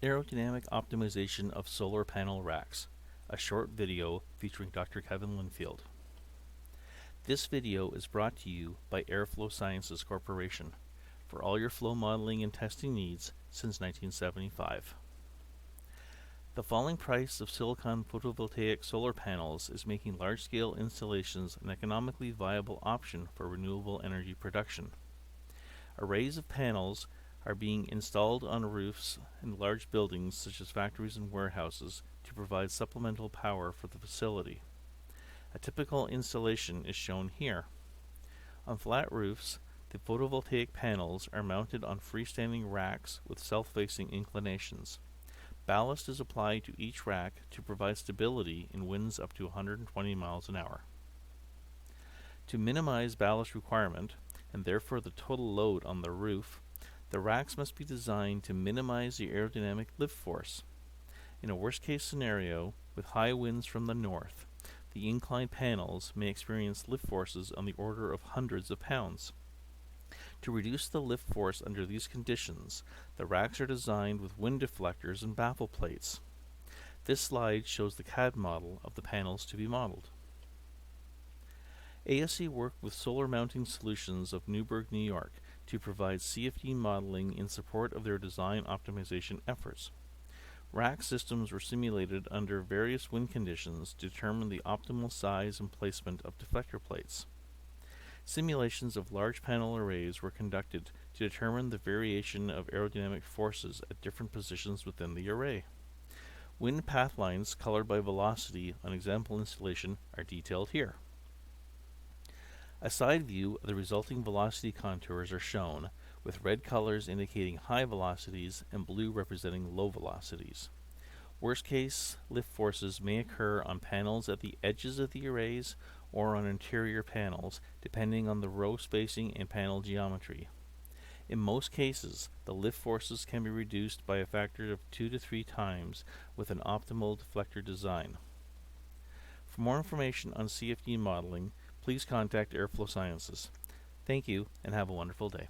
Aerodynamic Optimization of Solar Panel Racks, a short video featuring Dr. Kevin Linfield. This video is brought to you by Airflow Sciences Corporation for all your flow modeling and testing needs since 1975. The falling price of silicon photovoltaic solar panels is making large-scale installations an economically viable option for renewable energy production. Arrays of panels are being installed on roofs in large buildings such as factories and warehouses to provide supplemental power for the facility. A typical installation is shown here. On flat roofs, the photovoltaic panels are mounted on freestanding racks with self-facing inclinations. Ballast is applied to each rack to provide stability in winds up to 120 miles an hour. To minimize ballast requirement, and therefore the total load on the roof, the racks must be designed to minimize the aerodynamic lift force. In a worst-case scenario, with high winds from the north, the inclined panels may experience lift forces on the order of hundreds of pounds. To reduce the lift force under these conditions, the racks are designed with wind deflectors and baffle plates. This slide shows the CAD model of the panels to be modeled. ASE worked with Solar Mounting Solutions of Newburgh, New York, to provide CFD modeling in support of their design optimization efforts. Rack systems were simulated under various wind conditions to determine the optimal size and placement of deflector plates. Simulations of large panel arrays were conducted to determine the variation of aerodynamic forces at different positions within the array. Wind path lines colored by velocity on example installation are detailed here. A side view of the resulting velocity contours are shown, with red colors indicating high velocities and blue representing low velocities. Worst-case lift forces may occur on panels at the edges of the arrays or on interior panels, depending on the row spacing and panel geometry. In most cases, the lift forces can be reduced by a factor of 2 to 3 times with an optimal deflector design. For more information on CFD modeling, please contact Airflow Sciences. Thank you and have a wonderful day.